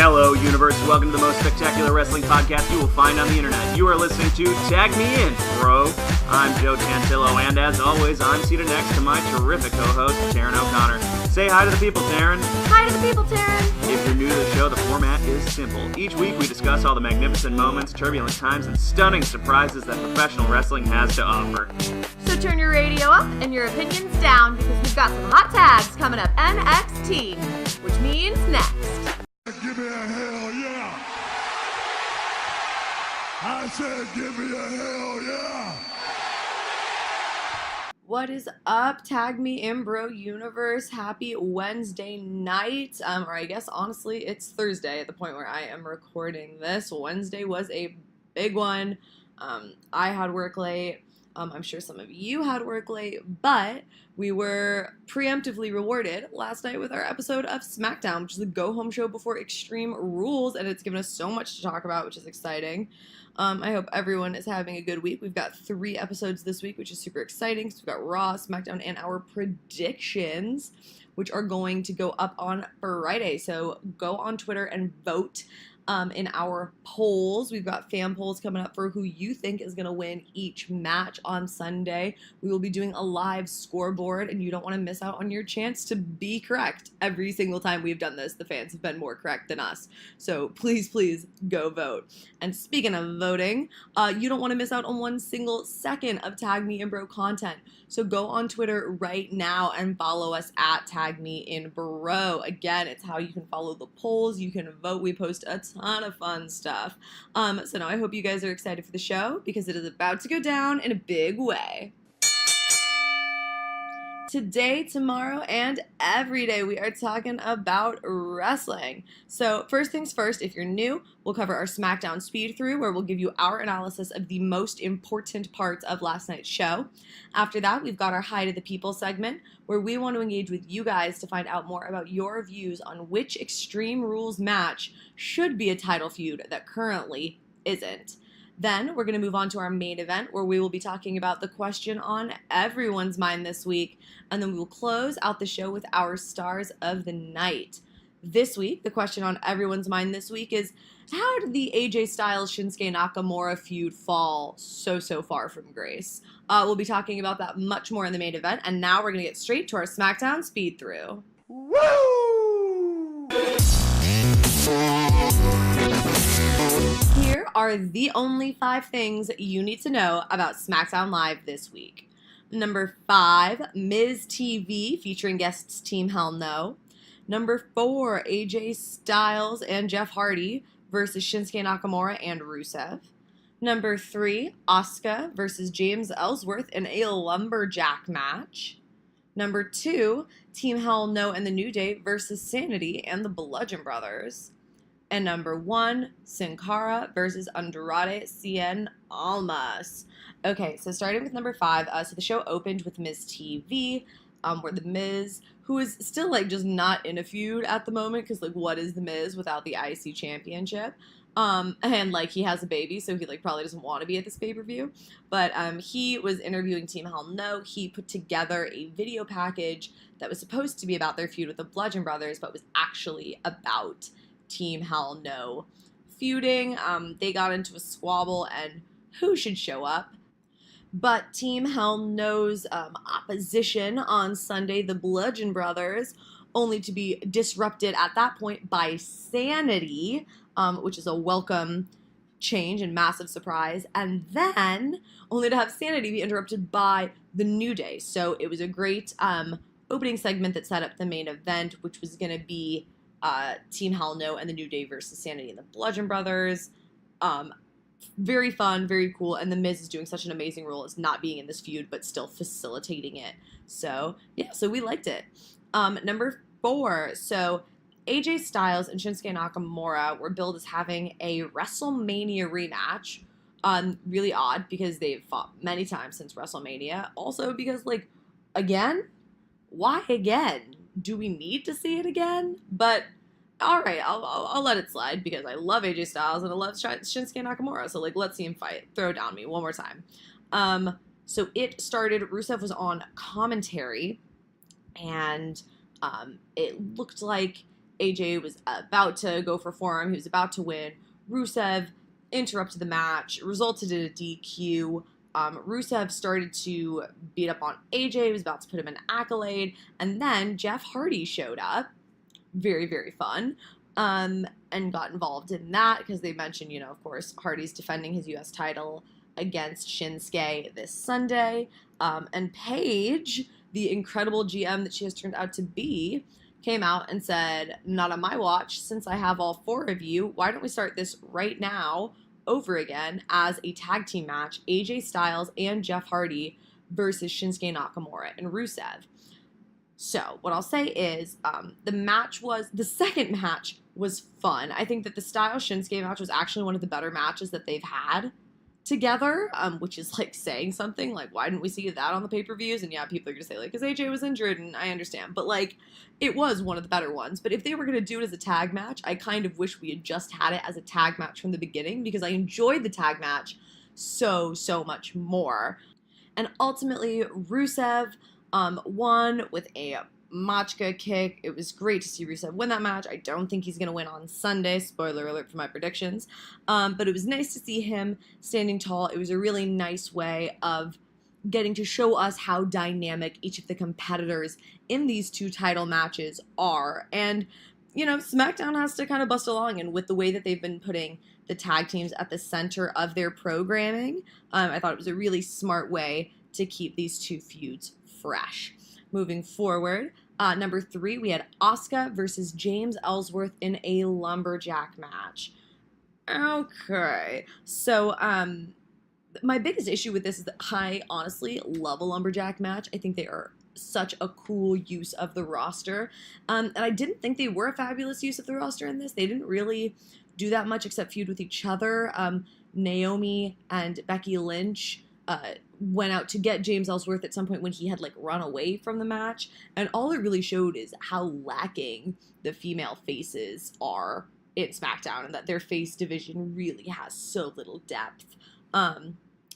Hello, universe. Welcome to the most spectacular wrestling podcast you will find on the internet. You are listening to Tag Me In, bro. I'm Joe Tantillo, and as always, I'm seated next to my terrific co-host, Taryn O'Connor. Say hi to the people, Taryn. Hi to the people, Taryn. If you're new to the show, the format is simple. Each week, we discuss all the magnificent moments, turbulent times, and stunning surprises that professional wrestling has to offer. So turn your radio up and your opinions down, because we've got some hot tags coming up NXT, which means next. Give me a hell yeah! I said give me a hell yeah! What is up, Tag Me In, bro universe? Happy Wednesday night, or I guess honestly it's Thursday at the point where I am recording this. Wednesday was a big one. I had work late. I'm sure some of you had work late, but we were preemptively rewarded last night with our episode of SmackDown, which is the go-home show before Extreme Rules, and it's given us so much to talk about, which is exciting. I hope everyone is having a good week. We've got 3 episodes this week, which is super exciting. So we've got Raw, SmackDown, and our predictions, which are going to go up on Friday. So go on Twitter and vote in our polls. We've got fan polls coming up for who you think is going to win each match on Sunday. We will be doing a live scoreboard, and you don't want to miss out on your chance to be correct. Every single time we've done this, the fans have been more correct than us. So please, please go vote. And speaking of voting, you don't want to miss out on one single second of Tag Me In Bro content. So go on Twitter right now and follow us at Tag Me In Bro. Again, it's how you can follow the polls. You can vote. We post a ton of fun stuff. So now I hope you guys are excited for the show, because it is about to go down in a big way. Today, tomorrow, and every day, we are talking about wrestling. So first things first, if you're new, we'll cover our SmackDown speed through, where we'll give you our analysis of the most important parts of last night's show. After that, we've got our Hi to the People segment, where we want to engage with you guys to find out more about your views on which Extreme Rules match should be a title feud that currently isn't. Then we're going to move on to our main event, where we will be talking about the question on everyone's mind this week, and then we will close out the show with our stars of the night. This week, the question on everyone's mind this week is, how did the AJ Styles Shinsuke Nakamura feud fall so far from grace? We'll be talking about that much more in the main event, and now we're going to get straight to our SmackDown speed through. Woo! Here are the only 5 things you need to know about SmackDown Live this week. Number 5, Miz TV featuring guests Team Hell No. Number 4, AJ Styles and Jeff Hardy versus Shinsuke Nakamura and Rusev. Number 3, Asuka versus James Ellsworth in a lumberjack match. Number 2, Team Hell No and the New Day versus Sanity and the Bludgeon Brothers. And number 1, Sin Cara versus Andrade, Cien, Almas. Okay, so starting with number 5, so the show opened with Miz TV, where the Miz, who is still, like, just not in a feud at the moment, because, like, what is the Miz without the IC championship? And, like, he has a baby, so he, like, probably doesn't want to be at this pay-per-view. But he was interviewing Team Hell No. He put together a video package that was supposed to be about their feud with the Bludgeon Brothers, but was actually about Team Hell No feuding. They got into a squabble, and who should show up but Team Hell No's opposition on Sunday, the Bludgeon Brothers, only to be disrupted at that point by Sanity, which is a welcome change and massive surprise, and then only to have Sanity be interrupted by the New Day. So it was a great opening segment that set up the main event, which was going to be Team Hell No and the New Day versus Sanity and the Bludgeon Brothers. Very fun, very cool, and The Miz is doing such an amazing role as not being in this feud, but still facilitating it. So, yeah, so we liked it. Number 4, so AJ Styles and Shinsuke Nakamura were billed as having a WrestleMania rematch. Really odd, because they've fought many times since WrestleMania. Also because, like, again? Why again? Do we need to see it again? But all right, I'll let it slide, because I love AJ Styles and I love Shinsuke Nakamura. So, like, let's see him fight. Throw it down me one more time. So it started, Rusev was on commentary, and it looked like AJ was about to go for forearm. He was about to win. Rusev interrupted the match, resulted in a DQ. Rusev started to beat up on AJ, was about to put him in Accolade, and then Jeff Hardy showed up. Very, very fun. And got involved in that because they mentioned, of course, Hardy's defending his U.S. title against Shinsuke this Sunday. And Paige, the incredible GM that she has turned out to be, came out and said, not on my watch, since I have all 4 of you, why don't we start this right now over again as a tag team match, AJ Styles and Jeff Hardy versus Shinsuke Nakamura and Rusev. So what I'll say is the second match was fun. I think that the Styles Shinsuke match was actually one of the better matches that they've had together, which is like saying something. Like, why didn't we see that on the pay-per-views? And yeah, people are gonna say, like, because AJ was injured, and I understand, but like, it was one of the better ones. But if they were gonna do it as a tag match, I kind of wish we had just had it as a tag match from the beginning, because I enjoyed the tag match so much more. And ultimately, Rusev won with a Machka kick. It was great to see Rusev win that match. I don't think he's going to win on Sunday. Spoiler alert for my predictions. But it was nice to see him standing tall. It was a really nice way of getting to show us how dynamic each of the competitors in these 2 title matches are. And, SmackDown has to kind of bust along, and with the way that they've been putting the tag teams at the center of their programming, I thought it was a really smart way to keep these 2 feuds fresh. Moving forward, number 3, we had Asuka versus James Ellsworth in a lumberjack match. Okay, so my biggest issue with this is that I honestly love a lumberjack match. I think they are such a cool use of the roster, and I didn't think they were a fabulous use of the roster in this. They didn't really do that much except feud with each other. Naomi and Becky Lynch went out to get James Ellsworth at some point when he had run away from the match, and all it really showed is how lacking the female faces are in SmackDown, and that their face division really has so little depth.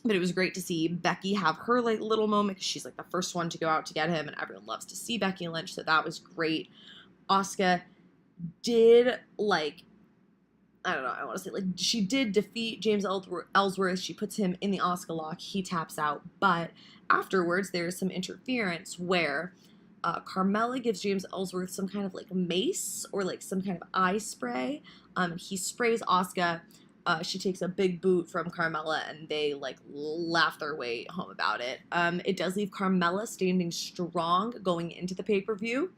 But it was great to see Becky have her little moment, because she's the first one to go out to get him, and everyone loves to see Becky Lynch, so that was great. Asuka did I don't know, I want to say, she did defeat James Ellsworth. She puts him in the Asuka lock. He taps out. But afterwards, there's some interference where Carmella gives James Ellsworth some kind of, mace or, some kind of eye spray. He sprays Asuka. She takes a big boot from Carmella, and they, laugh their way home about it. It does leave Carmella standing strong going into the pay-per-view.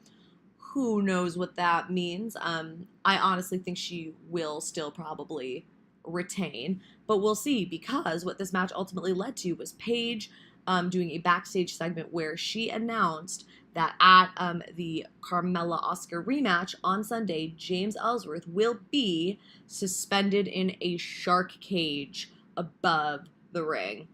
Who knows what that means? I honestly think she will still probably retain, but we'll see, because what this match ultimately led to was Paige doing a backstage segment where she announced that at the Carmella-Asuka rematch on Sunday, James Ellsworth will be suspended in a shark cage above the ring.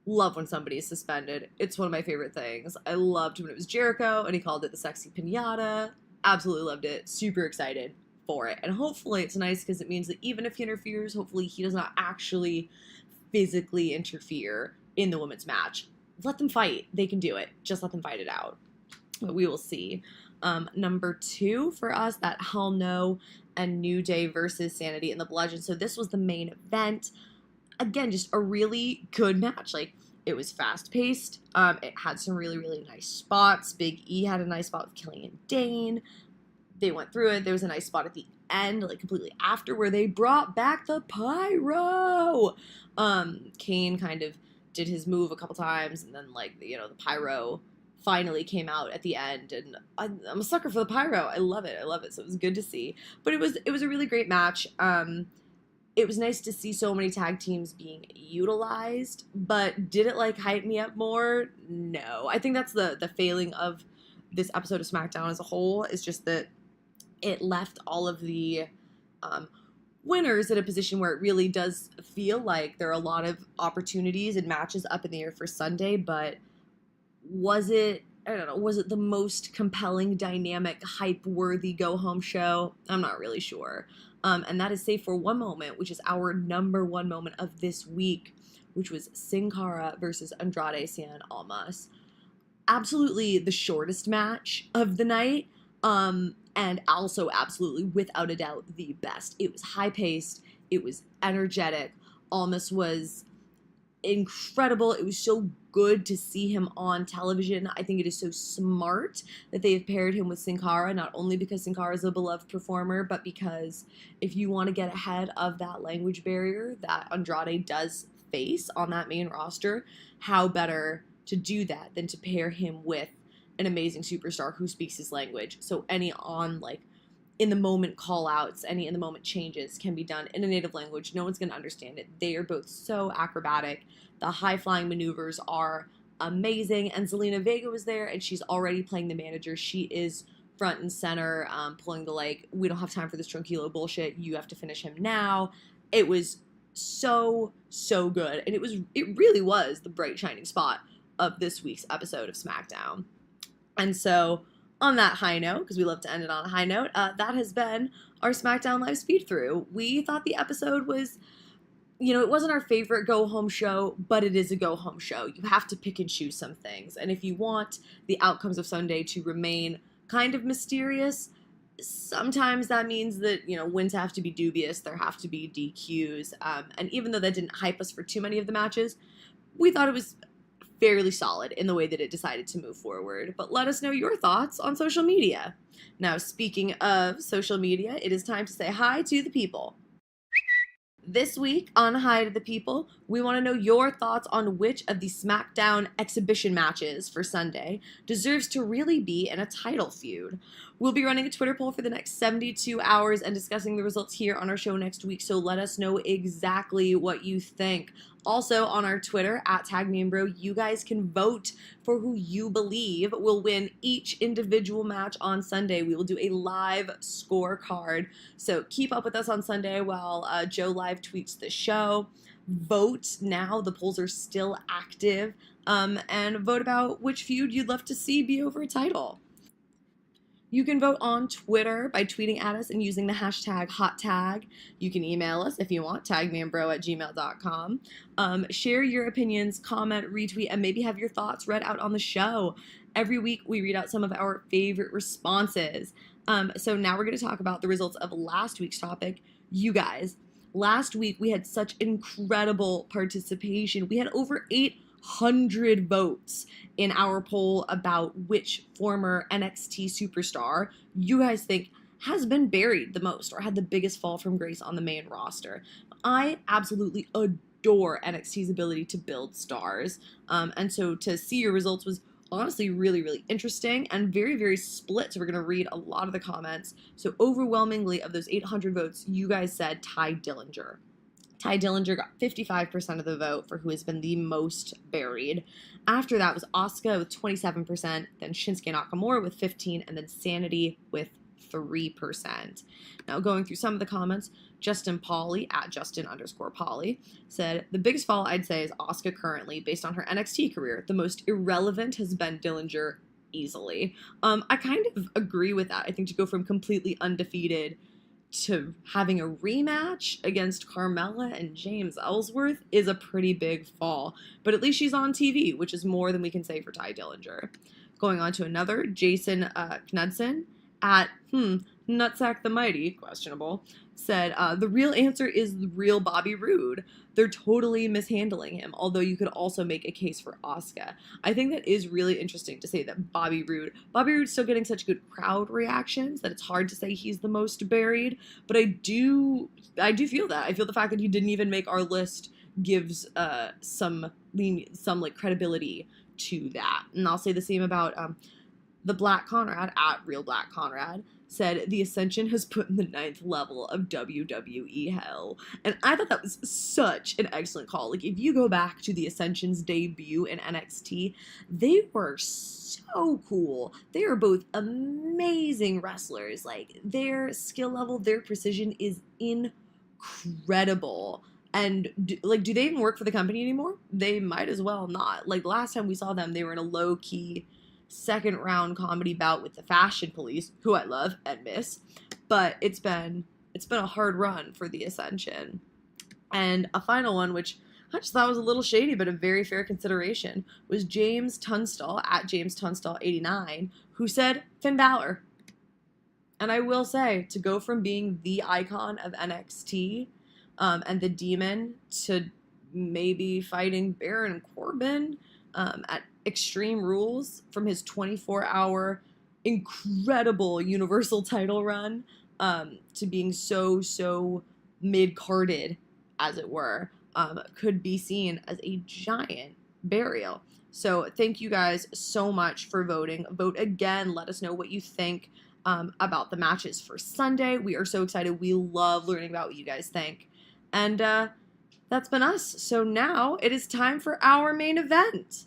Love when somebody is suspended. It's one of my favorite things. I loved when it was Jericho and he called it the sexy pinata. Absolutely loved it. Super excited for it. And hopefully it's nice, because it means that even if he interferes, hopefully he does not actually physically interfere in the women's match. Let them fight. They can do it. Just let them fight it out. But we will see. Number 2 for us, that Hell No and New Day versus Sanity and the Bludgeon. So this was the main event. Again, just a really good match. It was fast-paced. It had some really, really nice spots. Big E had a nice spot with Killian Dane. They went through it. There was a nice spot at the end, completely after, where they brought back the Pyro. Kane kind of did his move a couple times, and then, the Pyro finally came out at the end, and I'm a sucker for the Pyro. I love it. So it was good to see. But it was a really great match. It was nice to see so many tag teams being utilized, but did it hype me up more? No. I think that's the failing of this episode of SmackDown as a whole, is just that it left all of the winners in a position where it really does feel like there are a lot of opportunities and matches up in the air for Sunday, but was it the most compelling, dynamic, hype-worthy go-home show? I'm not really sure. And that is save for one moment, which is our number 1 moment of this week, which was Sin Cara versus Andrade, Cien, Almas. Absolutely the shortest match of the night. And also absolutely, without a doubt, the best. It was high-paced. It was energetic. Almas was incredible. It was so good to see him on television. I think it is so smart that they have paired him with Sin Cara, not only because Sin Cara is a beloved performer, but because if you want to get ahead of that language barrier that Andrade does face on that main roster, how better to do that than to pair him with an amazing superstar who speaks his language. So any in the moment call outs, any in the moment changes can be done in a native language. No one's going to understand it. They are both so acrobatic. The high flying maneuvers are amazing. And Zelina Vega was there, and she's already playing the manager. She is front and center, pulling the we don't have time for this tranquilo bullshit. You have to finish him now. It was so good, and it really was the bright shining spot of this week's episode of SmackDown. And so, on that high note, because we love to end it on a high note, that has been our SmackDown Live speed through. We thought the episode was, it wasn't our favorite go-home show, but it is a go-home show. You have to pick and choose some things. And if you want the outcomes of Sunday to remain kind of mysterious, sometimes that means that, wins have to be dubious. There have to be DQs. And even though that didn't hype us for too many of the matches, we thought it was fairly solid in the way that it decided to move forward. But let us know your thoughts on social media. Now, speaking of social media, it is time to say hi to the people. This week on Hi to the People, we want to know your thoughts on which of the SmackDown exhibition matches for Sunday deserves to really be in a title feud. We'll be running a Twitter poll for the next 72 hours and discussing the results here on our show next week, so let us know exactly what you think. Also, on our Twitter, @TagMeandBro, you guys can vote for who you believe will win each individual match on Sunday. We will do a live scorecard, so keep up with us on Sunday while Joe live tweets the show. Vote now. The polls are still active, and vote about which feud you'd love to see be over a title. You can vote on Twitter by tweeting at us and using the hashtag #HotTag. You can email us if you want, tagmeandbro@gmail.com. Share your opinions, comment, retweet, and maybe have your thoughts read out on the show. Every week we read out some of our favorite responses. So now we're going to talk about the results of last week's topic, you guys. Last week we had such incredible participation. We had over 800 votes in our poll about which former NXT superstar you guys think has been buried the most or had the biggest fall from grace on the main roster. I absolutely adore NXT's ability to build stars, and so to see your results was honestly really, really interesting and very, very split. So we're going to read a lot of the comments. So overwhelmingly of those 800 votes, you guys said Tye Dillinger. Tye Dillinger got 55% of the vote for who has been the most buried. After that was Asuka with 27%, then Shinsuke Nakamura with 15%, and then Sanity with 3%. Now going through some of the comments, Justin Pauly @Justin_Pauly said, the biggest fall I'd say is Asuka currently based on her NXT career. The most irrelevant has been Dillinger easily. I kind of agree with that. I think to go from completely undefeated to having a rematch against Carmella and James Ellsworth is a pretty big fall. But at least she's on TV, which is more than we can say for Tye Dillinger. Going on to another, Jason Knudsen Nutsack the Mighty, questionable, said, the real answer is the real Bobby Roode. They're totally mishandling him, although you could also make a case for Asuka. I think that is really interesting to say that Bobby Roode's still getting such good crowd reactions that it's hard to say he's the most buried, but I do feel that. I feel the fact that he didn't even make our list gives some credibility to that. And I'll say the same about the Black Conrad @RealBlackConrad said the Ascension has put in the 9th level of WWE hell. And I thought that was such an excellent call. Like, if you go back to the Ascension's debut in NXT, they were so cool. They are both amazing wrestlers. Like, their skill level, their precision is incredible. And, do they even work for the company anymore? They might as well not. Like, last time we saw them, they were in a low-key second round comedy bout with the Fashion Police, who I love and miss, but it's been a hard run for the Ascension. And a final one, which I just thought was a little shady, but a very fair consideration, was James Tunstall @JamesTunstall89, who said Finn Balor. And I will say, to go from being the icon of NXT and the Demon to maybe fighting Baron Corbin at Extreme Rules from his 24-hour incredible Universal title run to being so mid-carded, as it were, could be seen as a giant burial. So thank you guys so much for voting. Vote again. Let us know what you think about the matches for Sunday. We are so excited. We love learning about what you guys think. And that's been us. So now it is time for our main event.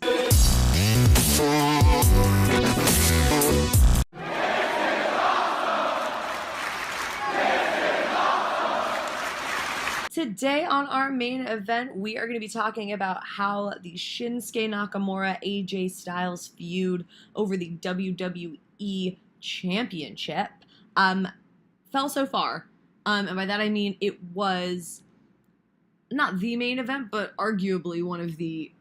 Today on our main event, we are going to be talking about how the Shinsuke Nakamura AJ Styles feud over the WWE Championship fell so far. And by that I mean it was not the main event, but arguably one of the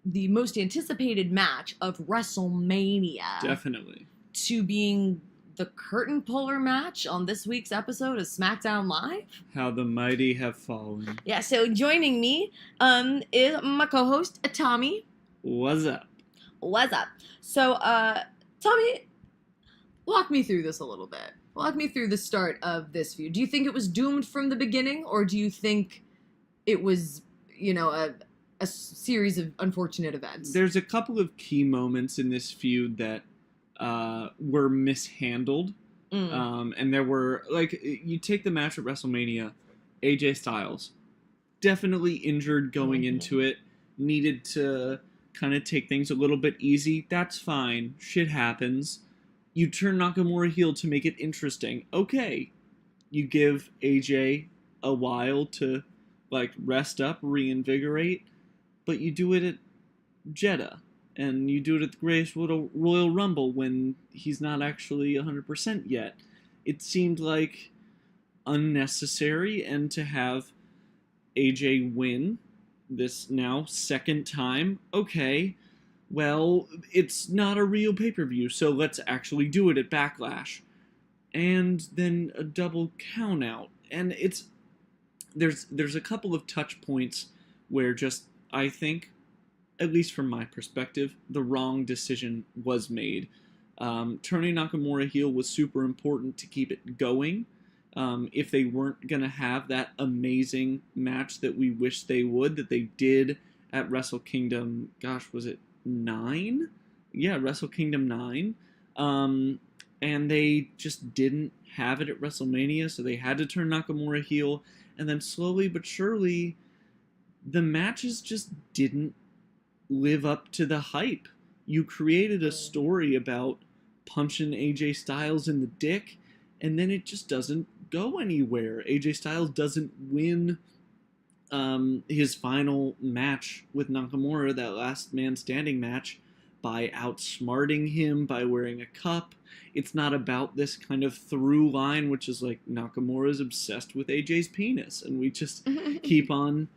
most anticipated match of WrestleMania. Definitely. To being the curtain puller match on this week's episode of SmackDown Live. How the mighty have fallen. Yeah, so joining me is my co-host, Tommy. What's up? What's up? So, Tommy, walk me through this a little bit. Walk me through the start of this feud. Do you think it was doomed from the beginning, or do you think it was, a series of unfortunate events? There's a couple of key moments in this feud that were mishandled. And there were, you take the match at WrestleMania, AJ Styles, definitely injured going into it, needed to kind of take things a little bit easy. That's fine. Shit happens. You turn Nakamura heel to make it interesting. Okay. You give AJ a while to, rest up, reinvigorate, but you do it at Jeddah. And you do it at the Greatest Royal Rumble when he's not actually 100% yet. It seemed like unnecessary, and to have AJ win this now second time, okay, well, it's not a real pay-per-view, so let's actually do it at Backlash. And then a double count-out. And there's a couple of touch points where just, I think, at least from my perspective, the wrong decision was made. Turning Nakamura heel was super important to keep it going. If they weren't going to have that amazing match that we wish they would, that they did at Wrestle Kingdom, was it 9? Yeah, Wrestle Kingdom 9. And they just didn't have it at WrestleMania, so they had to turn Nakamura heel. And then slowly but surely, the matches just didn't live up to the hype. You created a story about punching AJ Styles in the dick, and then it just doesn't go anywhere. AJ Styles doesn't win his final match with Nakamura, that last man standing match, by outsmarting him, by wearing a cup. It's not about this kind of through line, which is like Nakamura's obsessed with AJ's penis, and we just keep on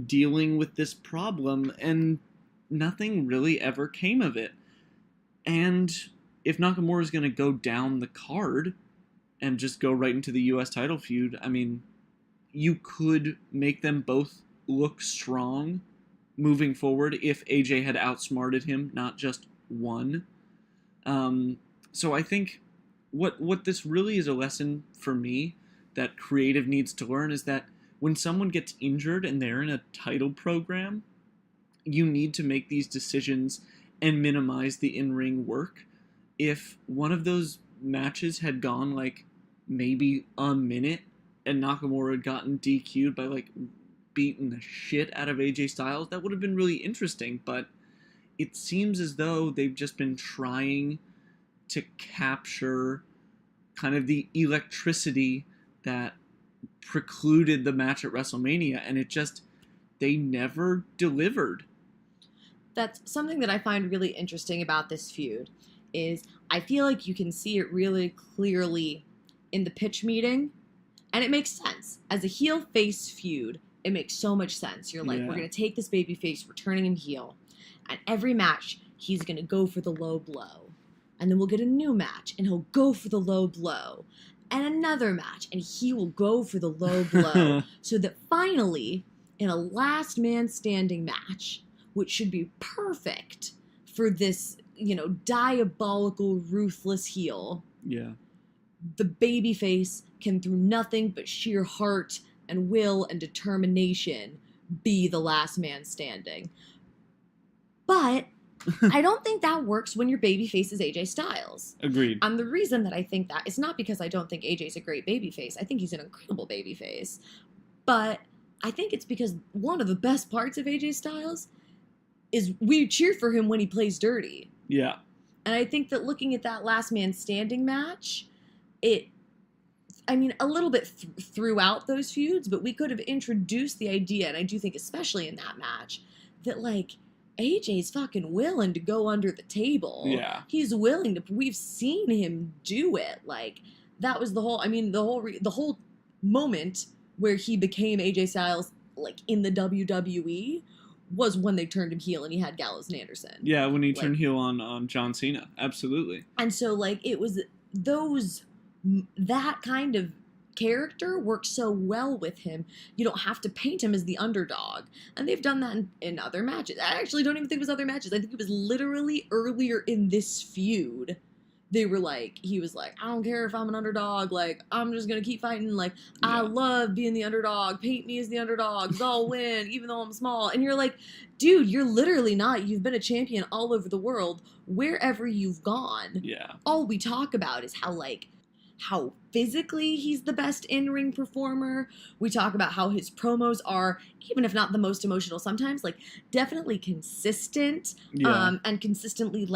dealing with this problem, and nothing really ever came of it. And if Nakamura is going to go down the card and just go right into the U.S. title feud, I mean, you could make them both look strong moving forward if AJ had outsmarted him, not just won. So I think what this really is a lesson for me that creative needs to learn is that when someone gets injured and they're in a title program, you need to make these decisions and minimize the in-ring work. If one of those matches had gone maybe a minute and Nakamura had gotten DQ'd by beating the shit out of AJ Styles, that would have been really interesting, but it seems as though they've just been trying to capture kind of the electricity that precluded the match at WrestleMania, and they never delivered. That's something that I find really interesting about this feud, is I feel like you can see it really clearly in the pitch meeting, and it makes sense. As a heel-face feud, it makes so much sense. You're like, We're going to take this baby face, we're turning him heel, and every match, he's going to go for the low blow. and then we'll get a new match, and he'll go for the low blow, and another match, and he will go for the low blow, so that finally, in a last man standing match, which should be perfect for this, diabolical, ruthless heel, the babyface can, through nothing but sheer heart and will and determination, be the last man standing. But I don't think that works when your babyface is AJ Styles. Agreed. And the reason that I think that is not because I don't think AJ's a great babyface. I think he's an incredible babyface. But I think it's because one of the best parts of AJ Styles is we cheer for him when he plays dirty. Yeah. And I think that looking at that last man standing match, a little bit throughout those feuds, but we could have introduced the idea, and I do think especially in that match, that, AJ's fucking willing to go under the table. Yeah. He's willing to, we've seen him do it. That was the whole, the whole moment where he became AJ Styles, in the WWE, was when they turned him heel and he had Gallows and Anderson. Yeah, when he turned heel on John Cena. Absolutely. And so, it was that kind of character works so well with him. You don't have to paint him as the underdog. And they've done that in other matches. I actually don't even think it was other matches. I think it was literally earlier in this feud. They were he was I don't care if I'm an underdog. I'm just going to keep fighting. I love being the underdog. Paint me as the underdog. I'll win, even though I'm small. And you're dude, you're literally not. You've been a champion all over the world, wherever you've gone. Yeah. All we talk about is how physically he's the best in-ring performer. We talk about how his promos are, even if not the most emotional sometimes, definitely consistent, and consistently,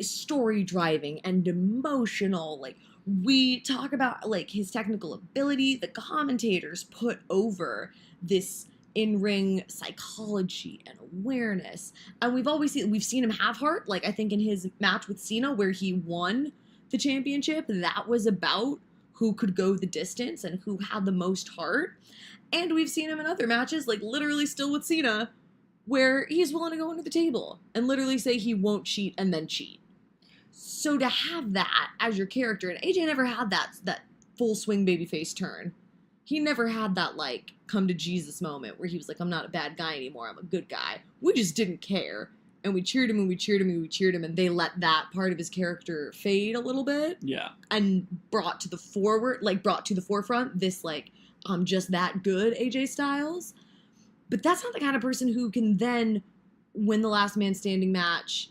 story driving and emotional. We talk about, his technical ability. The commentators put over this in-ring psychology and awareness. And we've seen him have heart, I think in his match with Cena where he won the championship, that was about who could go the distance and who had the most heart. And we've seen him in other matches, literally still with Cena, where he's willing to go under the table and literally say he won't cheat and then cheat. So to have that as your character, and AJ never had that full swing babyface turn. He never had that come to Jesus moment where he was I'm not a bad guy anymore, I'm a good guy. We just didn't care. And we cheered him and we cheered him and we cheered him, and they let that part of his character fade a little bit. Yeah. And brought to the forefront this I'm just that good AJ Styles. But that's not the kind of person who can then win the last man standing match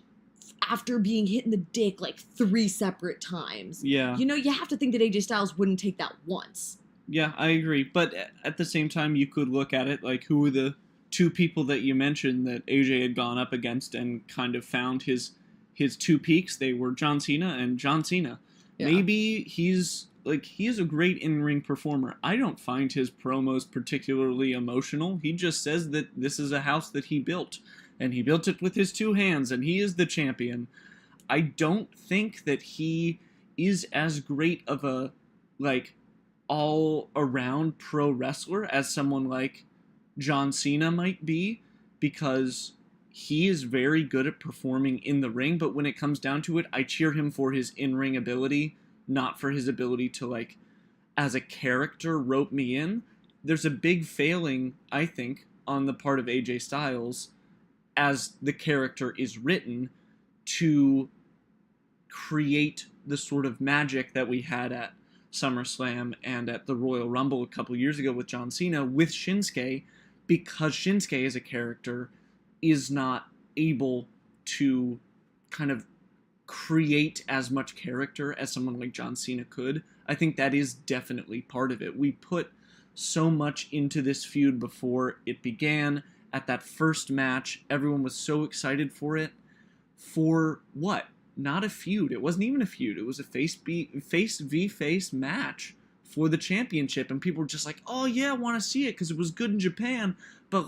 after being hit in the dick 3 separate times. Yeah. You have to think that AJ Styles wouldn't take that once. Yeah, I agree. But at the same time, you could look at it who were the 2 people that you mentioned that AJ had gone up against and kind of found his 2 peaks. They were John Cena and John Cena. Yeah. Maybe he is a great in-ring performer. I don't find his promos particularly emotional. He just says that this is a house that he built, and he built it with his 2 hands, and he is the champion. I don't think that he is as great of a all-around pro wrestler as someone like John Cena might be, because he is very good at performing in the ring, but when it comes down to it, I cheer him for his in-ring ability, not for his ability to, as a character, rope me in. There's a big failing, I think, on the part of AJ Styles, as the character is written, to create the sort of magic that we had at SummerSlam and at the Royal Rumble a couple years ago with John Cena with Shinsuke, because Shinsuke as a character is not able to kind of create as much character as someone like John Cena could. I think that is definitely part of it. We put so much into this feud before it began. At that first match, everyone was so excited for it. For what? Not a feud. It wasn't even a feud. It was a face v face match for the championship, and people were just oh yeah, I want to see it because it was good in Japan, but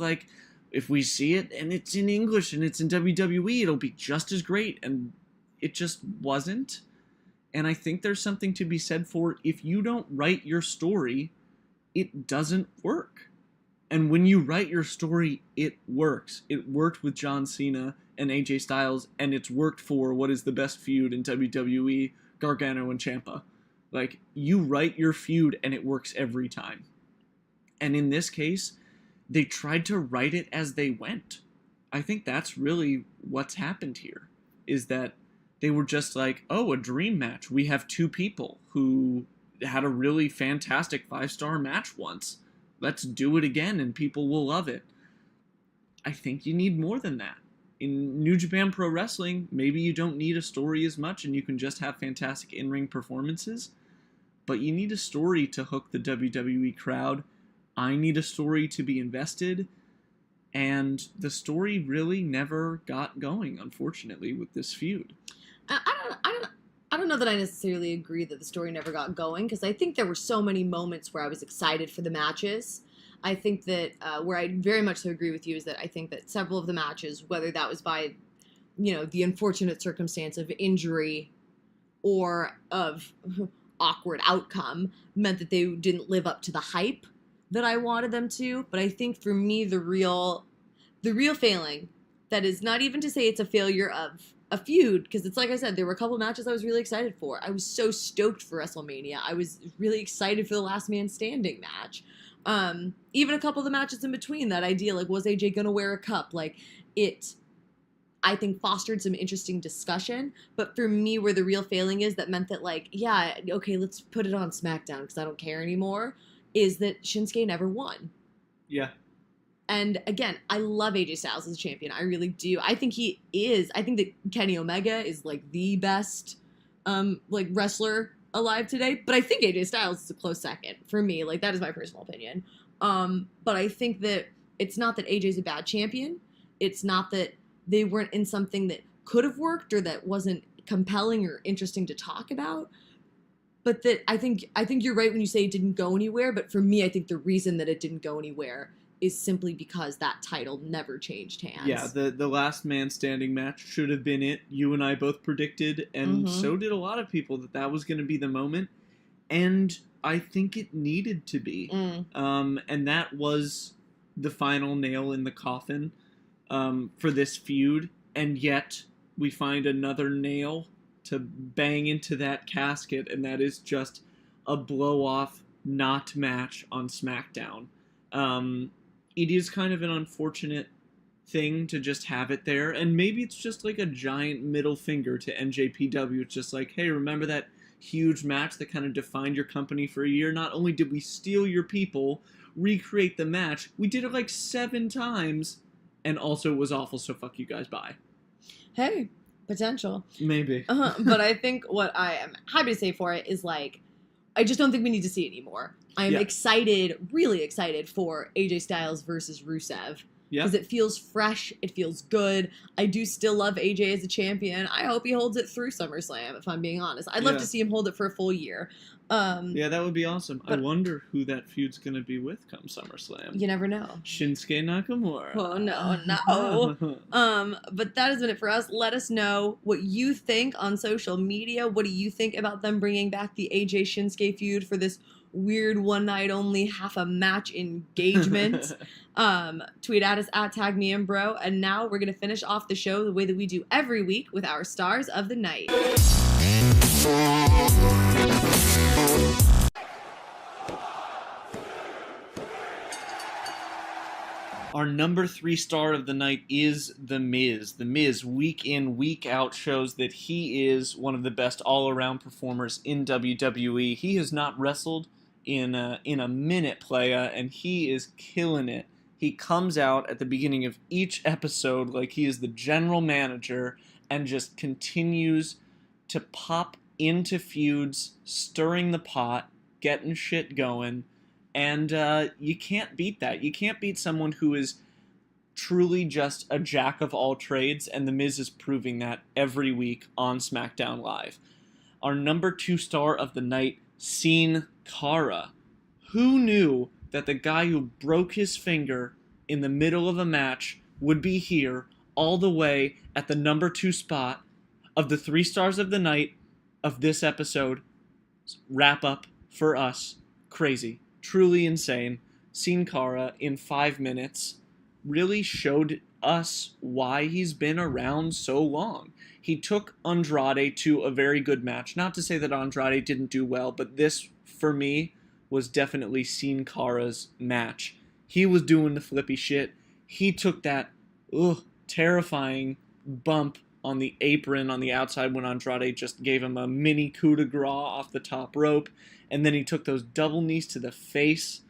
if we see it and it's in English and it's in WWE, it'll be just as great, and it just wasn't. And I think there's something to be said for, if you don't write your story, it doesn't work. And when you write your story, it works. It worked with John Cena and AJ Styles, and it's worked for what is the best feud in WWE, Gargano and Ciampa. Like, you write your feud, and it works every time. And in this case, they tried to write it as they went. I think that's really what's happened here, is that they were just like, oh, a dream match. We have two people who had a really fantastic 5-star match once. Let's do it again and people will love it. I think you need more than that. In New Japan Pro Wrestling, maybe you don't need a story as much and you can just have fantastic in-ring performances, but you need a story to hook the WWE crowd. I need a story to be invested, and the story really never got going, unfortunately, with this feud. I don't know that I necessarily agree that the story never got going, because I think there were so many moments where I was excited for the matches. I think that where I very much so agree with you is that I think that several of the matches, whether that was by, the unfortunate circumstance of injury or of awkward outcome, meant that they didn't live up to the hype that I wanted them to. But I think for me, the real failing, that is not even to say it's a failure of a feud, because it's like I said, there were a couple matches I was really excited for. I was so stoked for WrestleMania. I was really excited for the Last Man Standing match. Even a couple of the matches in between, that idea, like, was AJ gonna wear a cup? Like, it, I think, fostered some interesting discussion. But for me, where the real failing is, that meant that, like, yeah, okay, let's put it on SmackDown because I don't care anymore, is that Shinsuke never won. Yeah. And again, I love AJ Styles as a champion. I really do. I think he is. I think that Kenny Omega is, like, the best, wrestler alive today. But I think AJ Styles is a close second for me. Like, that is my personal opinion. But I think that it's not that AJ's a bad champion. It's not that they weren't in something that could have worked or that wasn't compelling or interesting to talk about. But that I think you're right when you say it didn't go anywhere. But for me, I think the reason that it didn't go anywhere is simply because that title never changed hands. Yeah, the Last Man Standing match should have been it. You and I both predicted, and so did a lot of people, that was going to be the moment. And I think it needed to be. And that was the final nail in the coffin for this feud. And yet, we find another nail to bang into that casket, and that is just a blow-off not match on SmackDown. It is kind of an unfortunate thing to just have it there, and maybe it's just like a giant middle finger to NJPW. It's just like, hey, remember that huge match that kind of defined your company for a year? Not only did we steal your people, recreate the match, we did it like 7 times, and also it was awful, so fuck you guys, bye. Hey, potential. Maybe. But I think what I am happy to say for it is, like, I just don't think we need to see it anymore. I'm excited, really excited for AJ Styles versus Rusev. Because it feels fresh, it feels good. I do still love AJ as a champion. I hope he holds it through SummerSlam, if I'm being honest. I'd love to see him hold it for a full year. Yeah, that would be awesome. I wonder who that feud's going to be with come SummerSlam. You never know. Shinsuke Nakamura. Oh, no. But that has been it for us. Let us know what you think on social media. What do you think about them bringing back the AJ Shinsuke feud for this weird one night only half a match engagement? Tweet at us at @TagMeInBro. And now we're going to finish off the show the way that we do every week with our Stars of the Night. Our number 3 star of the night is The Miz. The Miz, week in, week out, shows that he is one of the best all-around performers in WWE. He has not wrestled in a minute, playa, and he is killing it. He comes out at the beginning of each episode like he is the general manager and just continues to pop into feuds, stirring the pot, getting shit going. And you can't beat that. You can't beat someone who is truly just a jack of all trades, and The Miz is proving that every week on SmackDown Live. Our number 2 star of the night, Sin Cara. Who knew that the guy who broke his finger in the middle of a match would be here all the way at the number 2 spot of the 3 stars of the night of this episode? Wrap up for us. Crazy. Truly insane. Sin Cara in 5 minutes really showed us why he's been around so long. He took Andrade to a very good match. Not to say that Andrade didn't do well, but this, for me, was definitely Sin Cara's match. He was doing the flippy shit. He took that terrifying bump on the apron on the outside when Andrade just gave him a mini coup de grace off the top rope. And then he took those double knees to the face.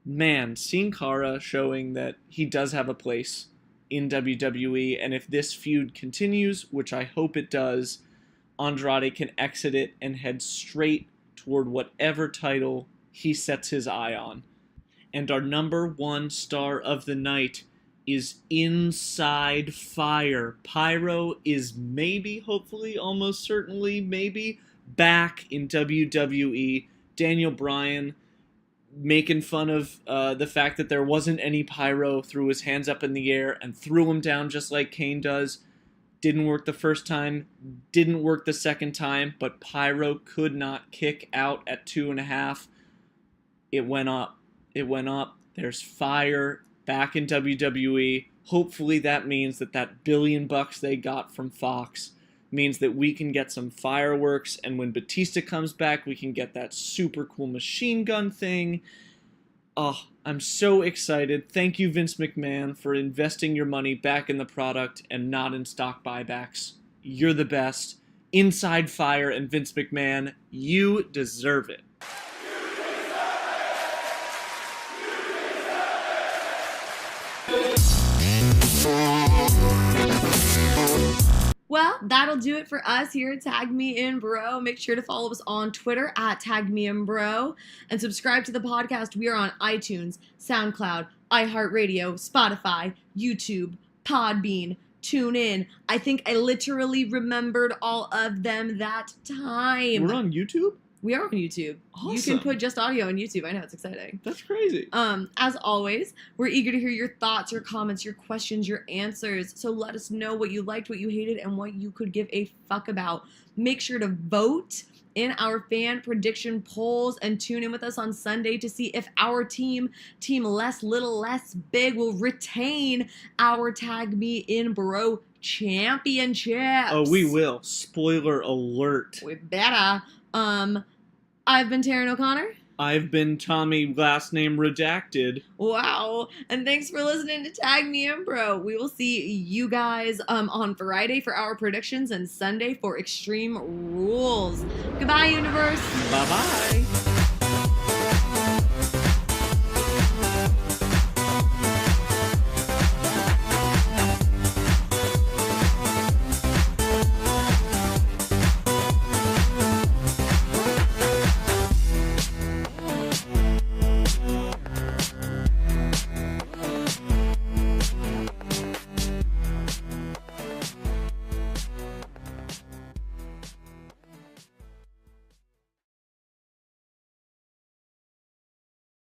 Man, Sin Cara showing that he does have a place in WWE, and if this feud continues, which I hope it does, Andrade can exit it and head straight toward whatever title he sets his eye on. And our number 1 star of the night is Inside Fire. Pyro is maybe, hopefully, almost certainly, maybe back in WWE. Daniel Bryan making fun of the fact that there wasn't any Pyro, threw his hands up in the air and threw him down just like Kane does. Didn't work the first time, didn't work the second time, but Pyro could not kick out at 2.5. It went up. It went up. There's fire back in WWE. Hopefully that means that $1 billion they got from Fox means that we can get some fireworks, and when Batista comes back, we can get that super cool machine gun thing. Oh, I'm so excited. Thank you, Vince McMahon, for investing your money back in the product and not in stock buybacks. You're the best. Inside Fire and Vince McMahon, you deserve it. Well, that'll do it for us here at Tag Me In Bro. Make sure to follow us on Twitter at Tag Me In Bro and subscribe to the podcast. We are on iTunes, SoundCloud, iHeartRadio, Spotify, YouTube, Podbean, TuneIn. I think I literally remembered all of them that time. We're on YouTube? We are on YouTube. Awesome. You can put just audio on YouTube. I know, it's exciting. That's crazy. As always, we're eager to hear your thoughts, your comments, your questions, your answers. So let us know what you liked, what you hated, and what you could give a fuck about. Make sure to vote in our fan prediction polls and tune in with us on Sunday to see if our team Less Little Less Big, will retain our Tag Me In Bro championships. Oh, we will. Spoiler alert. We better. I've been Taryn O'Connor. I've been Tommy, last name redacted. Wow. And thanks for listening to Tag Me In Bro. We will see you guys on Friday for our predictions and Sunday for Extreme Rules. Goodbye, universe. Bye-bye.